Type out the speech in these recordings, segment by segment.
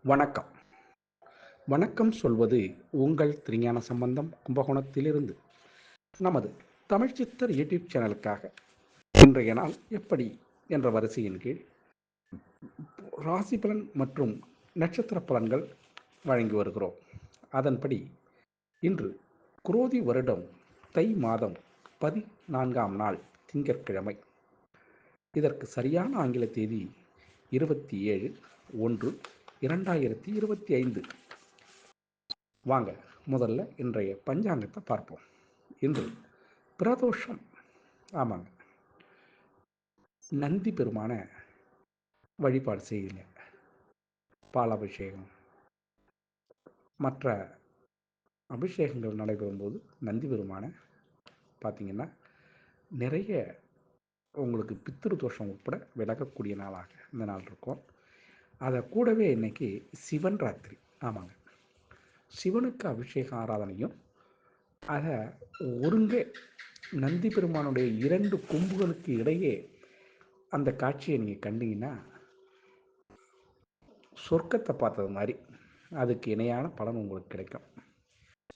வணக்கம். வணக்கம் சொல்வது உங்கள் திருஞான சம்பந்தம் கும்பகோணத்திலிருந்து. நமது தமிழ் சித்தர் யூடியூப் சேனலுக்காக இன்றைய நாள் எப்படி என்ற வரிசையின் கீழ் ராசி பலன் மற்றும் நட்சத்திர பலன்கள் வழங்கி வருகிறோம். அதன்படி இன்று குரோதி வருடம் தை மாதம் 14ஆம் நாள் திங்கட்கிழமை. இதற்கு சரியான ஆங்கில தேதி 27/1/2025. வாங்க முதல்ல இன்றைய பஞ்சாங்கத்தை பார்ப்போம். இன்று பிரதோஷம். ஆமாங்க, நந்தி பெருமான வழிபாடு செய்யுங்க. பாலாபிஷேகம் மற்ற அபிஷேகங்கள் நடைபெறும்போது நந்தி பெருமான பார்த்திங்கன்னா நிறைய உங்களுக்கு பித்திரு தோஷம் உட்பட விலகக்கூடிய நாளாக இந்த நாள் இருக்கும். அதை கூடவே இன்னைக்கு சிவன் ராத்திரி. ஆமாங்க, சிவனுக்கு அபிஷேக ஆராதனையும் அதை ஒருங்கே நந்தி பெருமானுடைய 2 கொம்புகளுக்கு இடையே அந்த காட்சியை நீங்கள் கண்டீங்கன்னா சொர்க்கத்தை பார்த்தது மாதிரி அதுக்கு இணையான பலன் உங்களுக்கு கிடைக்கும்.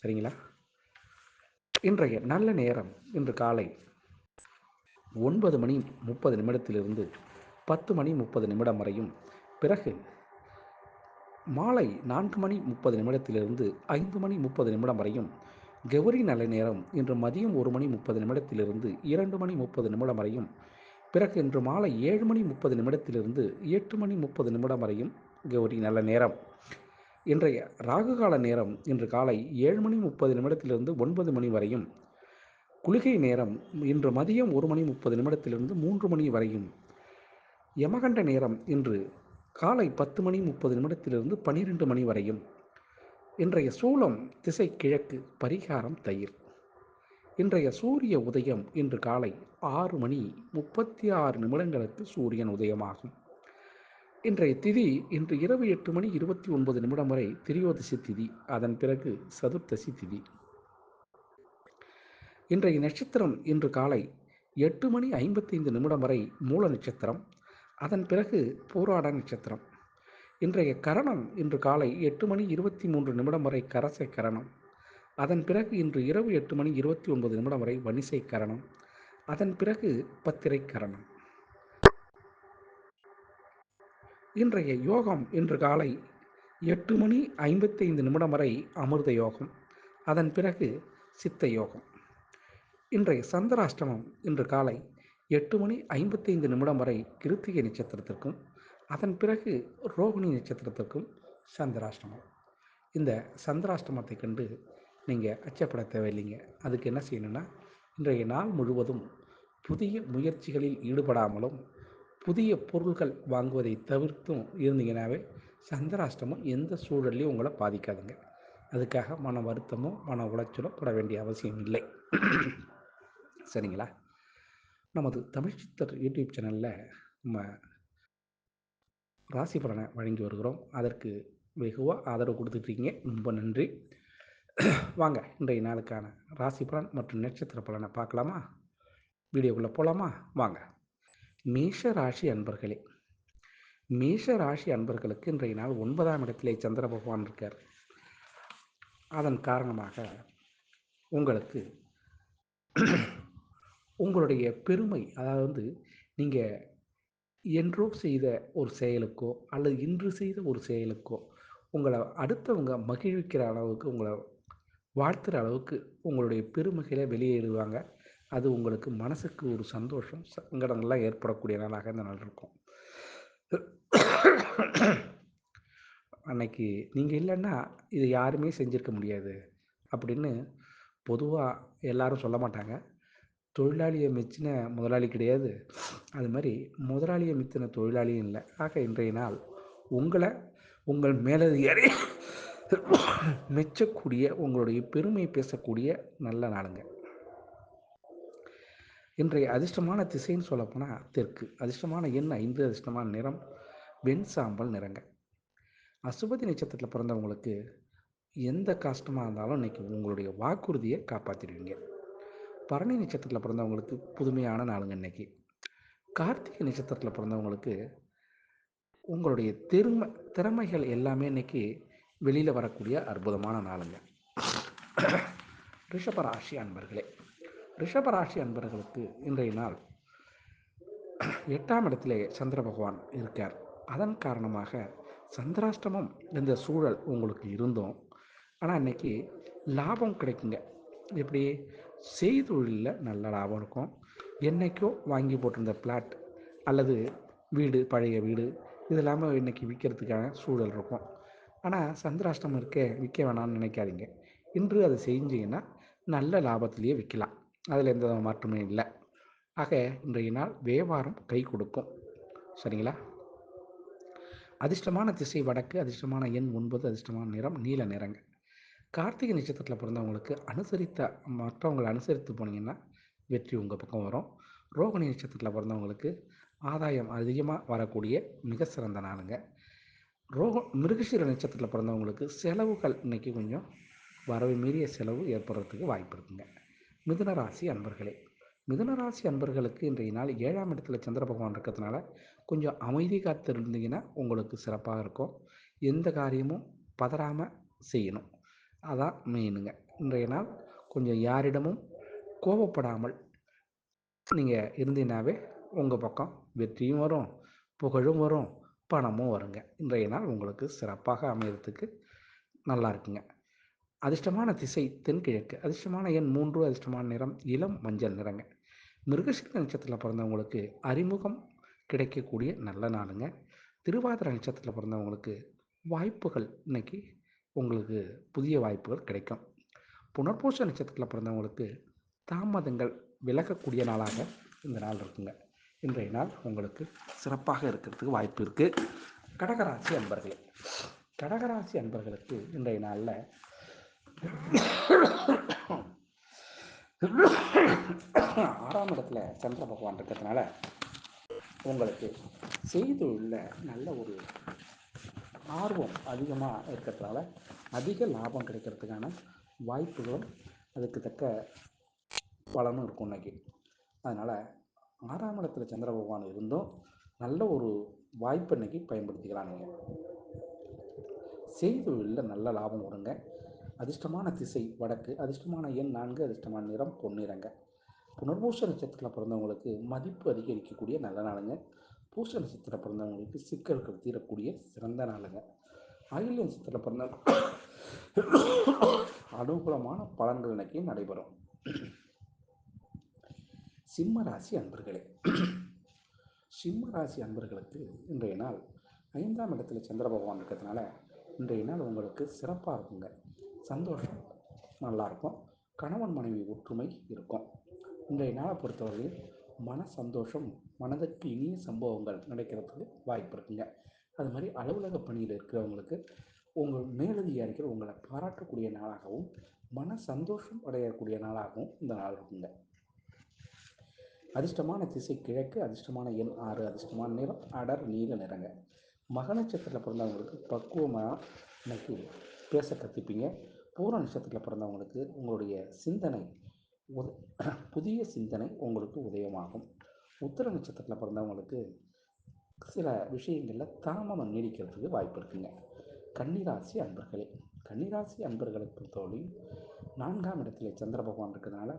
சரிங்களா? இன்றைய நல்ல நேரம் இன்று காலை 9:30 10:30 வரையும், பிறகு மாலை 4:30 5:30 வரையும் கௌரி நல்ல நேரம் இன்று மதியம் 1:30 2:30 வரையும், பிறகு இன்று மாலை 7:30 8:30 வரையும் கௌரி நல்ல நேரம். இன்றைய ராகுகால நேரம் இன்று காலை 7:30 9 வரையும், குளிகை நேரம் இன்று மதியம் 1:30 3 வரையும், யமகண்ட நேரம் இன்று காலை 10:30 12 வரையும், இன்றைய சூலம் திசை கிழக்கு, பரிகாரம் தயிர். இன்றைய சூரிய உதயம் இன்று காலை 6:36 சூரியன் உதயமாகும். இன்றைய திதி இன்று இரவு 8:29 வரை திரியோதசி திதி, அதன் பிறகு சதுர்த்தசி திதி. இன்றைய நட்சத்திரம் இன்று காலை 8:55 வரை மூல நட்சத்திரம், அதன் பிறகு பூராட நட்சத்திரம். இன்றைய கரணம் இன்று காலை 8:23 வரை கரசை கரணம், அதன் பிறகு இன்று இரவு 8:29 வரை வணிசை கரணம், அதன் பிறகு பத்திரை கரணம். இன்றைய யோகம் இன்று காலை 8:55 வரை அமிர்த யோகம், அதன் பிறகு சித்த யோகம். இன்றைய சந்திராஷ்டமம் இன்று காலை 8:55 வரை கிருத்திகை நட்சத்திரத்திற்கும், அதன் பிறகு ரோகிணி நட்சத்திரத்திற்கும் சந்திராஷ்டமம். இந்த சந்திராஷ்டமத்தை கண்டு நீங்கள் அச்சப்பட தேவையில்லைங்க. அதுக்கு என்ன செய்யணும்னா, இன்றைய நாள் முழுவதும் புதிய முயற்சிகளில் ஈடுபடாமலும் புதிய பொருள்கள் வாங்குவதை தவிர்த்தும் இருந்தீங்கன்னாவே சந்திராஷ்டமம் எந்த சூழல்லையும் உங்களை பாதிக்காதுங்க. அதுக்காக மன வருத்தமோ மன உளைச்சலோ பட வேண்டிய அவசியம் இல்லை. சரிங்களா? நமது தமிழ் சித்தர் யூடியூப் சேனலில் நம்ம ராசி பலனை வழங்கி வருகிறோம். அதற்கு வெகுவாக ஆதரவு கொடுத்துட்ருக்கீங்க, ரொம்ப நன்றி. வாங்க இன்றைய நாளுக்கான ராசி பலன் மற்றும் நட்சத்திர பலனை பார்க்கலாமா? வீடியோக்குள்ளே போகலாமா? வாங்க. மேஷ ராசி அன்பர்களே, மேஷ ராசி அன்பர்களுக்கு இன்றைய நாள் 9ஆம் இடத்திலே சந்திர பகவான் இருக்கார். அதன் காரணமாக உங்களுக்கு உங்களுடைய பெருமை, அதாவது நீங்கள் என்றோ செய்த ஒரு செயலுக்கோ அல்லது இன்று செய்த ஒரு செயலுக்கோ உங்களை அடுத்தவங்க மகிழ்விக்கிற அளவுக்கு, உங்களை வாழ்த்துற அளவுக்கு உங்களுடைய பெருமைகளை வெளியிடுவாங்க. அது உங்களுக்கு மனசுக்கு ஒரு சந்தோஷம், சங்கடங்கள்லாம் ஏற்படக்கூடிய நாளாக இந்த நாள் இருக்கும். அன்னைக்கு நீங்கள் இல்லைன்னா இது யாருமே செஞ்சுருக்க முடியாது அப்படின்னு பொதுவாக எல்லாரும் சொல்ல மாட்டாங்க. தொழிலாளியை மெச்சின முதலாளி கிடையாது, அது மாதிரி முதலாளியை மிச்சின தொழிலாளியும் இல்லை. ஆக இன்றைய நாள் உங்களை உங்கள் மேலதிகாரி மெச்சக்கூடிய, உங்களுடைய பெருமை பேசக்கூடிய நல்ல நாளுங்க. இன்றைய அதிர்ஷ்டமான திசைன்னு சொல்லப்போனால் தெற்கு, அதிர்ஷ்டமான எண் 5, அதிர்ஷ்டமான நிறம் வெண் சாம்பல் நிறங்க. அசுபதி நட்சத்திரத்தில் பிறந்தவங்களுக்கு எந்த கஷ்டமாக இருந்தாலும் இன்றைக்கி உங்களுடைய வாக்குறுதியை காப்பாற்றிடுவீங்க. பரணி நட்சத்திரத்தில் பிறந்தவங்களுக்கு புதுமையான நாளுங்க இன்றைக்கி. கார்த்திகை நட்சத்திரத்தில் பிறந்தவங்களுக்கு உங்களுடைய திறமைகள் எல்லாமே இன்னைக்கு வெளியில் வரக்கூடிய அற்புதமான நாளுங்க. ரிஷபராசி அன்பர்களே, ரிஷபராசி அன்பர்களுக்கு இன்றைய நாள் 8ஆம் இடத்திலே சந்திர பகவான் இருக்கார். அதன் காரணமாக சந்திராஷ்டமம் இந்த சூழல் உங்களுக்கு இருந்தோம். ஆனால் இன்றைக்கி லாபம் கிடைக்குங்க. எப்படி? செய்தொழிலில் நல்ல லாபம் இருக்கும். என்றைக்கோ வாங்கி போட்டிருந்த பிளாட் அல்லது வீடு, பழைய வீடு இது இல்லாமல் இன்றைக்கி விற்கிறதுக்கான சூழல் இருக்கும். ஆனால் சந்திராஷ்டமம் விற்க வேணாம்னு நினைக்காதீங்க. இன்று அதை செஞ்சீங்கன்னா நல்ல லாபத்திலேயே விற்கலாம். அதில் எந்த மாற்றமே இல்லை. ஆக இன்றைய நாள் வியாபாரம் கை கொடுக்கும். சரிங்களா? அதிர்ஷ்டமான திசை வடக்கு, அதிர்ஷ்டமான எண் 9, அதிர்ஷ்டமான நிறம் நீல நிறங்க. கார்த்திகை நட்சத்திரத்தில் பிறந்தவங்களுக்கு மற்றவங்களை அனுசரித்து போனீங்கன்னா வெற்றி உங்கள் பக்கம் வரும். ரோகிணி நட்சத்திரத்தில் பிறந்தவங்களுக்கு ஆதாயம் அதிகமாக வரக்கூடிய மிக சிறந்த நாளுங்க. மிருகசீர நட்சத்திரத்தில் பிறந்தவங்களுக்கு செலவுகள் இன்றைக்கி கொஞ்சம் வரவு மீறிய செலவு ஏற்படுறதுக்கு வாய்ப்பு இருக்குங்க. மிதுனராசி அன்பர்களே, மிதுனராசி அன்பர்களுக்கு இன்றைய நாள் 7ஆம் இடத்துல சந்திர பகவான் இருக்கிறதுனால கொஞ்சம் அமைதி காத்து இருந்தீங்கன்னா உங்களுக்கு சிறப்பாக இருக்கும். எந்த காரியமும் பதறாமல் செய்யணும். அதான் மெயினுங்க. இன்றைய நாள் கொஞ்சம் யாரிடமும் கோபப்படாமல் நீங்கள் இருந்தீங்கன்னாவே உங்கள் பக்கம் வெற்றியும் வரும், புகழும் வரும், பணமும் வருங்க. இன்றைய நாள் உங்களுக்கு சிறப்பாக அமையறதுக்கு நல்லா இருக்குங்க. அதிர்ஷ்டமான திசை தென்கிழக்கு, அதிர்ஷ்டமான எண் 3, அதிர்ஷ்டமான நிறம் இளம் மஞ்சள் நிறங்க. மிருகசீர நட்சத்திரத்தில் பிறந்தவங்களுக்கு அறிமுகம் கிடைக்கக்கூடிய நல்ல நாளுங்க. திருவாதிரை நட்சத்திரத்தில் பிறந்தவங்களுக்கு வாய்ப்புகள் இன்னைக்கு உங்களுக்கு புதிய வாய்ப்புகள் கிடைக்கும். புனர்பூச நட்சத்திரத்தில் பிறந்தவங்களுக்கு தாமதங்கள் விலகக்கூடிய நாளாக இந்த நாள் இருக்குங்க. இன்றைய நாள் உங்களுக்கு சிறப்பாக இருக்கிறதுக்கு வாய்ப்பு இருக்குது. கடகராசி அன்பர்களே, கடகராசி அன்பர்களுக்கு இன்றைய நாளில் 6ஆம் இடத்துல சந்திர பகவான் இருக்கிறதுனால உங்களுக்கு செய்தொழிலில் நல்ல ஒரு ஆர்வம் அதிகமாக இருக்கிறதுனால அதிக லாபம் கிடைக்கிறதுக்கான வாய்ப்புகளும் அதுக்கு தக்க பலனும் இருக்கும் இன்னைக்கு. அதனால் 6ஆம் இடத்துல சந்திர பகவான் இருந்தும் நல்ல ஒரு வாய்ப்பு இன்னைக்கு பயன்படுத்திக்கிறாங்க. செய்தொழிலில் நல்ல லாபம் வருங்க. அதிர்ஷ்டமான திசை வடக்கு, அதிர்ஷ்டமான எண் 4, அதிர்ஷ்டமான நிறம் பொன்னிறங்க. புனர்பூச நட்சத்திரத்தில் பிறந்தவங்களுக்கு மதிப்பு அதிகரிக்கக்கூடிய நல்ல நாளுங்க. பூச நட்சத்திரத்தில் பிறந்தவங்களுக்கு சிக்கல்கள் தீரக்கூடிய சிறந்த நாளுங்க. ஆயில்ய நட்சத்திரத்தில் பிறந்தவங்க அனுகூலமான பலன்கள் இன்னைக்கு நடைபெறும். சிம்ம ராசி அன்பர்களே, சிம்ம ராசி அன்பர்களுக்கு இன்றைய நாள் 5ஆம் இடத்துல சந்திர பகவான் இருக்கிறதுனால இன்றைய நாள் உங்களுக்கு சிறப்பாக இருக்குங்க. சந்தோஷம் நல்லாயிருக்கும். கணவன் மனைவி ஒற்றுமை இருக்கும். இன்றைய நாளை பொறுத்தவரையில் மன சந்தோஷம், மனதிற்கு இனிய சம்பவங்கள் நடக்கிறதுக்கு வாய்ப்பு இருக்குங்க. அது மாதிரி அலுவலக பணியில் இருக்கிறவங்களுக்கு உங்கள் மேலதிகாரிகள் உங்களை பாராட்டக்கூடிய நாளாகவும் மன சந்தோஷம் அடையக்கூடிய நாளாகவும் இந்த நாள் இருக்குங்க. அதிர்ஷ்டமான திசை கிழக்கு, அதிர்ஷ்டமான எண் 6, அதிர்ஷ்டமான நிறம் அடர் நீல நிறங்க. மக நட்சத்திரத்தில் பிறந்தவங்களுக்கு பக்குவமாக இன்னைக்கு பேச கற்றுப்பீங்க. பூர நட்சத்திரத்தில் பிறந்தவங்களுக்கு உங்களுடைய சிந்தனை புதிய சிந்தனை உங்களுக்கு உதயமாகும். உத்திர நட்சத்திரத்தில் பிறந்தவங்களுக்கு சில விஷயங்களில் தாமதம் நீடிக்கிறதுக்கு வாய்ப்பு இருக்குங்க. கன்னிராசி அன்பர்களே, கன்னிராசி அன்பர்களை பொறுத்தவரை 4ஆம் இடத்துல சந்திர பகவான் இருக்கிறதுனால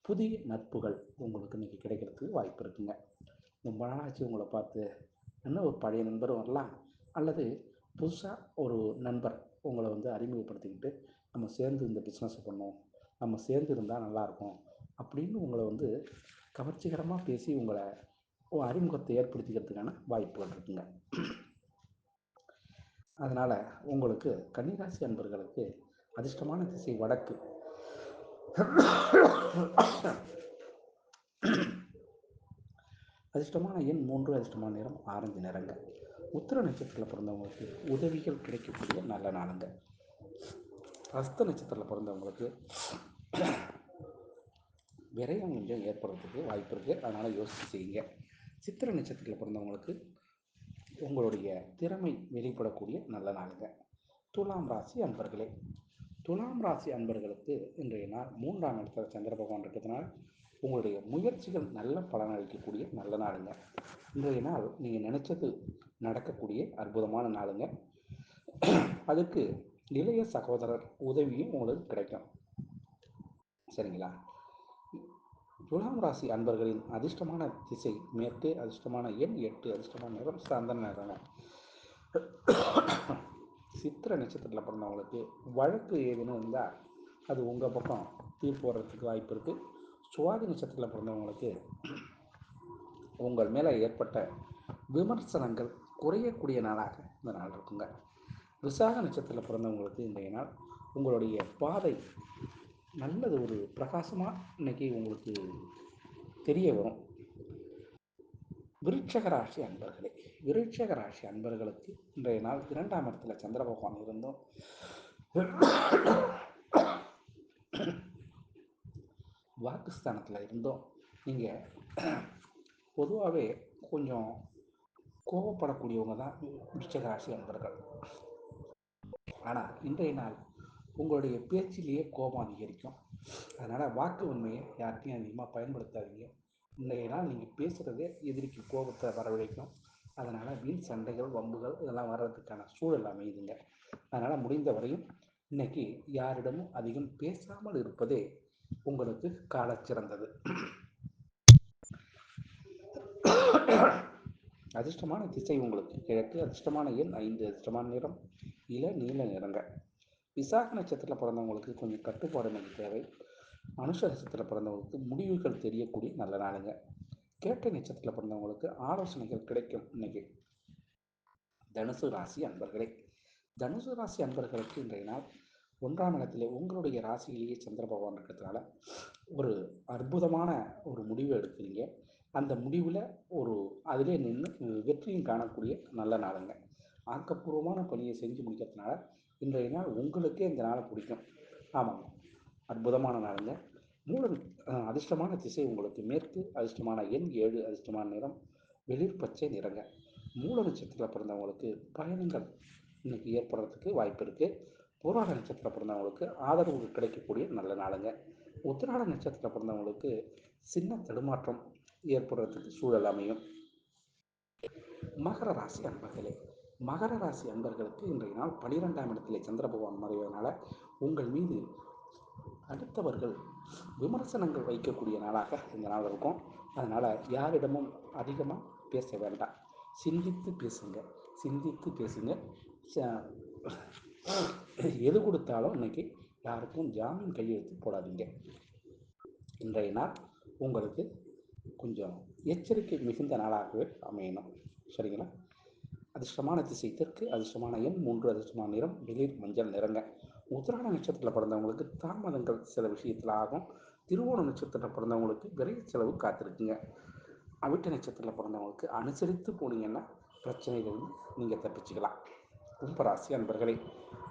புதிய நட்புகள் உங்களுக்கு இன்றைக்கி கிடைக்கிறதுக்கு வாய்ப்பு இருக்குங்க. ரொம்ப நாளாச்சு உங்களை பார்த்து, இன்னும் ஒரு பழைய நண்பர் வரலாம், அல்லது புதுசாக ஒரு நண்பர் உங்களை அறிமுகப்படுத்திக்கிட்டு நம்ம சேர்ந்து இந்த பிஸ்னஸ் பண்ணோம், நம்ம சேர்ந்து இருந்தால் நல்லாயிருக்கும் அப்படின்னு உங்களை கவர்ச்சிகரமாக பேசி உங்களை அறிமுகத்தை ஏற்படுத்திக்கிறதுக்கான வாய்ப்புகள் இருக்குங்க. அதனால் உங்களுக்கு கன்னிராசி அன்பர்களுக்கு அதிர்ஷ்டமான திசை வடக்கு, அதிர்ஷ்டமான எண் 3, அதிர்ஷ்டமான நிறம் ஆரஞ்சு நிறங்க. உத்திர நட்சத்திரத்தில் பிறந்தவங்களுக்கு உதவிகள் கிடைக்கக்கூடிய நல்ல நாளுங்க. ஹஸ்த நட்சத்திரத்தில் பிறந்தவங்களுக்கு விரயம் கொஞ்சம் ஏற்படுறதுக்கு வாய்ப்பு இருக்குது. அதனால் யோசித்து செய்யுங்க. சித்திரை நட்சத்திரத்தில் பிறந்தவங்களுக்கு உங்களுடைய திறமை வெளிப்படக்கூடிய நல்ல நாளுங்க. துலாம் ராசி அன்பர்களே, துலாம் ராசி அன்பர்களுக்கு இன்றைய நாள் 3ஆம் இடத்துல சந்திர பகவான் இருக்கிறதுனால உங்களுடைய முயற்சிகள் நல்ல பலன் அளிக்கக்கூடிய நல்ல நாளுங்க. இன்றைய நாள் நீங்கள் நினைச்சது நடக்கக்கூடிய அற்புதமான நாளுங்க. அதுக்கு இளைய சகோதரர் உதவியும் உங்களுக்கு கிடைக்கும். சரிங்களா? துலாம் ராசி அன்பர்களின் அதிர்ஷ்டமான திசை மேற்கு, அதிர்ஷ்டமான எண் 8, அதிர்ஷ்டமான நிறம் சந்தன நிறங்க. சித்திரை நட்சத்திரத்தில் பிறந்தவங்களுக்கு வழக்கு ஏதேனும் இருந்தால் அது உங்கள் பக்கம் தீர்ப்பு வர்றதுக்கு வாய்ப்பு இருக்குது. சுவாதி நட்சத்திரத்தில் பிறந்தவங்களுக்கு உங்கள் மேலே ஏற்பட்ட விமர்சனங்கள் குறையக்கூடிய நாளாக இந்த நாள் இருக்குங்க. விசாக நட்சத்திரத்தில் பிறந்தவங்களுக்கு இன்றைய நாள் உங்களுடைய பாதை நல்லது ஒரு பிரகாசமாக இன்னைக்கு உங்களுக்கு தெரிய வரும். விருட்சக ராசி அன்பர்களே, விருட்சக ராசி அன்பர்களுக்கு இன்றைய நாள் 2ஆம் இடத்துல சந்திர பகவான் இருந்தும் வாக்குஸ்தானத்தில் இருந்தும் நீங்கள் பொதுவாகவே கொஞ்சம் கோபப்படக்கூடியவங்க தான் விருட்சக ராசி அன்பர்கள். ஆனால் இன்றைய நாள் உங்களுடைய பேச்சிலேயே கோபம் அதிகரிக்கும். அதனால் வாக்கு உண்மையை யார்கிட்டையும் அதிகமாக பயன்படுத்தாதீங்க. இன்றைய நாள் நீங்கள் பேசுகிறதே எதிரிக்கு கோபத்தை வரவழைக்கும். அதனால் வீண் சண்டைகள், வம்புகள் இதெல்லாம் வர்றதுக்கான சூழல் அமையுதுங்க. அதனால் முடிந்த வரையும் இன்னைக்கு யாரிடமும் அதிகம் பேசாமல் இருப்பதே உங்களுக்கு கால சிறந்தது. அதிர்ஷ்டமான திசை உங்களுக்கு கிழக்கு, அதிர்ஷ்டமான எண் 5, அதிர்ஷ்டமான நிறம் நீல நிறங்க. விசாக நட்சத்திரத்தில் பிறந்தவங்களுக்கு கொஞ்சம் கட்டுப்பாடு எனக்கு தேவை. அனுஷ நட்சத்திரத்தில் பிறந்தவங்களுக்கு முடிவுகள் தெரியக்கூடிய நல்ல நாளுங்க. கேட்டை நட்சத்திரத்தில் பிறந்தவங்களுக்கு ஆலோசனைகள் கிடைக்கும் இன்னைக்கு. தனுசு ராசி அன்பர்களே, தனுசு ராசி அன்பர்களுக்கு இன்றைய நாள் 1ஆம் இடத்திலே உங்களுடைய ராசியிலேயே சந்திர பகவான் இருக்கிறதுனால ஒரு அற்புதமான ஒரு முடிவு எடுக்கிறீங்க. அந்த முடிவில் அதிலே நின்று வெற்றியும் காணக்கூடிய நல்ல நாளுங்க. ஆக்கப்பூர்வமான பணியை செஞ்சு முடிக்கிறதுனால இன்றைய நாள் உங்களுக்கே இந்த நாளை பிடிக்கும். ஆமாங்க, அற்புதமான நாளுங்க. அதிர்ஷ்டமான திசை உங்களுக்கு மேற்கு, அதிர்ஷ்டமான எண் 7, அதிர்ஷ்டமான நிறம் வெளிர் பச்சை நிறங்க. மூல நட்சத்திரத்தில் பிறந்தவங்களுக்கு பயணங்கள் இன்னைக்கு ஏற்படுறதுக்கு வாய்ப்பு இருக்குது. பூராட நட்சத்திரத்தில் பிறந்தவங்களுக்கு ஆதரவு கிடைக்கக்கூடிய நல்ல நாளுங்க. உத்திராட நட்சத்திரத்தில் பிறந்தவங்களுக்கு சின்ன தடுமாற்றம் ஏற்படுறதுக்கு சூழல் அமையும். மகர ராசி அன்பர்களே, மகர ராசி அன்பர்களுக்கு இன்றைய நாள் 12ஆம் இடத்திலே சந்திர பகவான் மறைவதனால உங்கள் மீது அடுத்தவர்கள் விமர்சனங்கள் வைக்கக்கூடிய நாளாக இந்த நாள் இருக்கும். அதனால் யாரிடமும் அதிகமாக பேச வேண்டாம். சிந்தித்து பேசுங்க, சிந்தித்து பேசுங்க. எது கொடுத்தாலும் இன்னைக்கு யாருக்கும் ஜாமீன் கையெழுத்து போடாதீங்க. இன்றைய நாள் உங்களுக்கு கொஞ்சம் எச்சரிக்கை மிகுந்த நாளாகவே அமையணும். சரிங்களா? அதிர்ஷ்டமான திசை தெற்கு, அதிர்ஷ்டமான எண் 3, அதிர்ஷ்டமான நிறம் வெளிர் மஞ்சள் நிறங்க. உத்திராட நட்சத்திரத்தில் பிறந்தவங்களுக்கு தாமதங்கள் சில விஷயத்தில் ஆகும். திருவோண நட்சத்திரத்தில் பிறந்தவங்களுக்கு விரைய செலவு காத்திருக்குங்க. அவிட்ட நட்சத்திரத்தில் பிறந்தவங்களுக்கு அனுசரித்து போனீங்கன்னா பிரச்சனைகள் நீங்கள் தப்பிச்சுக்கலாம். கும்பராசி அன்பர்களே,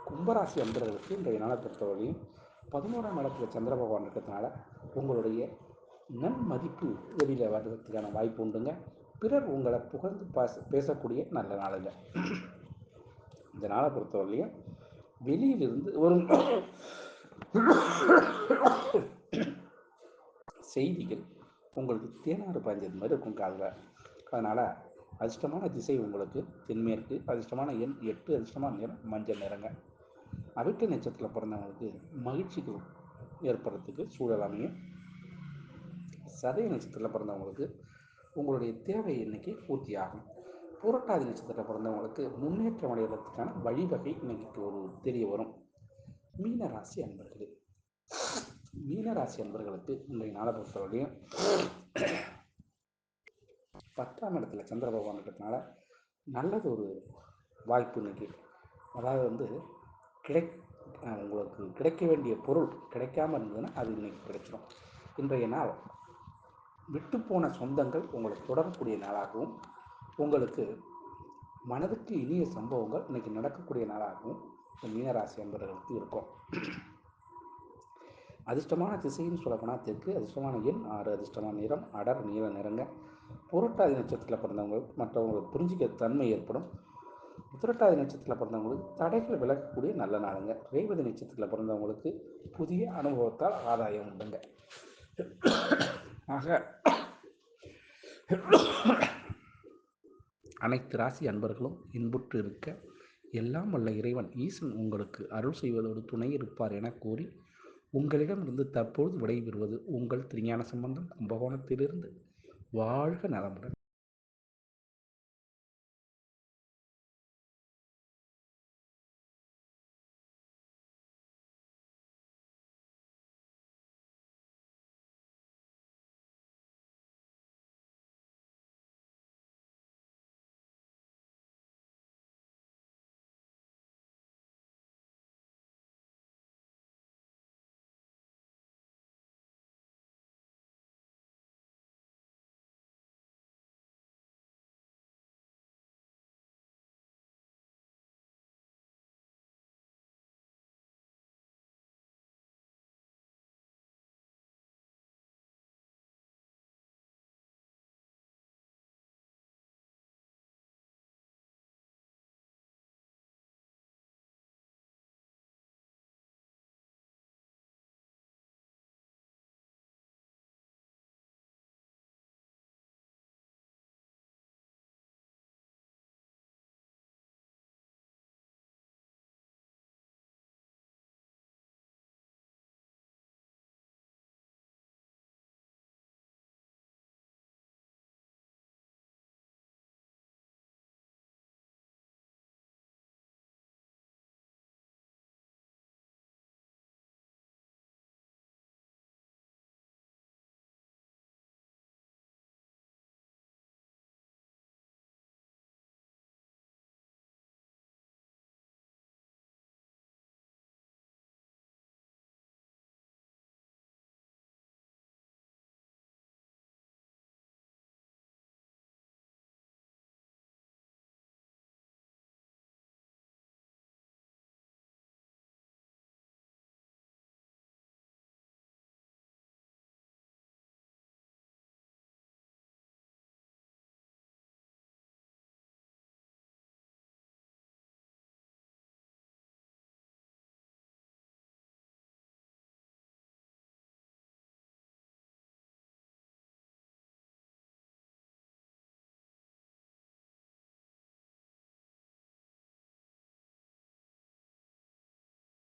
கும்பராசி அன்பர்களுக்கு இன்றைய நாளை பொறுத்தவரையும் 11ஆம் இடத்துல சந்திர பகவான் இருக்கிறதுனால உங்களுடைய நன்மதிப்பு வெளியில் வர்றதுக்கான வாய்ப்பு உண்டுங்க. பிறர் உங்களை புகழ்ந்து பேசக்கூடிய நல்ல நாளுங்க. இந்த நாளை பொறுத்தவரையிலையும் வெளியிலிருந்து ஒரு செய்திகள் உங்களுக்கு தேனாறு பாய்ஞ்சது மாதிரி இருக்கும் காதில். அதனால் அதிர்ஷ்டமான திசை உங்களுக்கு தென்மேற்கு, அதிர்ஷ்டமான எண் 8, அதிர்ஷ்டமான நிறம் மஞ்சள் நிறங்க. அவிட்ட நட்சத்திரத்தில் பிறந்தவங்களுக்கு மகிழ்ச்சிகள் ஏற்படுறதுக்கு சூழல் அமையும். சதய நட்சத்திரத்தில் பிறந்தவங்களுக்கு உங்களுடைய தேவை இன்னைக்கு பூர்த்தி ஆகும். புரட்டாதி நட்சத்திரத்தில் பிறந்தவங்களுக்கு முன்னேற்றம் அடைவதற்கான வழிவகை இன்னைக்கு தெரிய வரும். மீனராசி அன்பர்களே, மீனராசி அன்பர்களுக்கு இன்றைய நாளை பொறுத்தவரையும் 10ஆம் இடத்துல சந்திர பகவான் இருக்கிறதுனால நல்லது ஒரு வாய்ப்பு இன்னைக்கு. அதாவது உங்களுக்கு கிடைக்க வேண்டிய பொருள் கிடைக்காம இருந்ததுன்னா அது இன்னைக்கு கிடைச்சிடும். இன்றைய நாள் விட்டுப்போன சொந்தங்கள் உங்களுக்கு தொடரக்கூடிய நாளாகவும் உங்களுக்கு மனதுக்கு இனிய சம்பவங்கள் இன்னைக்கு நடக்கக்கூடிய நாளாகவும் மீனராசி அன்பர்களுக்கு இருக்கும். அதிர்ஷ்டமான திசைன்னு சொல்லப்போனால் தெற்கு, அதிர்ஷ்டமான எண் 6, அதிர்ஷ்டமான நிறம் அடர் நீல நிறங்க. புரட்டாதி நட்சத்திரத்தில் பிறந்தவங்களுக்கு மற்றவங்களுக்கு புரிஞ்சிக்க தன்மை ஏற்படும். உத்திரட்டாதி நட்சத்திரத்தில் பிறந்தவங்களுக்கு தடைகள் விலகக்கூடிய நல்ல நாளுங்க. ரேவதி நட்சத்திரத்தில் பிறந்தவங்களுக்கு புதிய அனுபவத்தால் ஆதாயம் உண்டுங்க. ஆக அனைத்து ராசி அன்பர்களும் இன்புற்று இருக்க எல்லாம் வல்ல இறைவன் ஈசன் உங்களுக்கு அருள் செய்வதோடு துணை இருப்பார் என கூறி உங்களிடமிருந்து தற்போது விடைபெறுவது உங்கள் திருஞான சம்பந்தம் கும்பகோணத்திலிருந்து. வாழ்க நலமுடன்.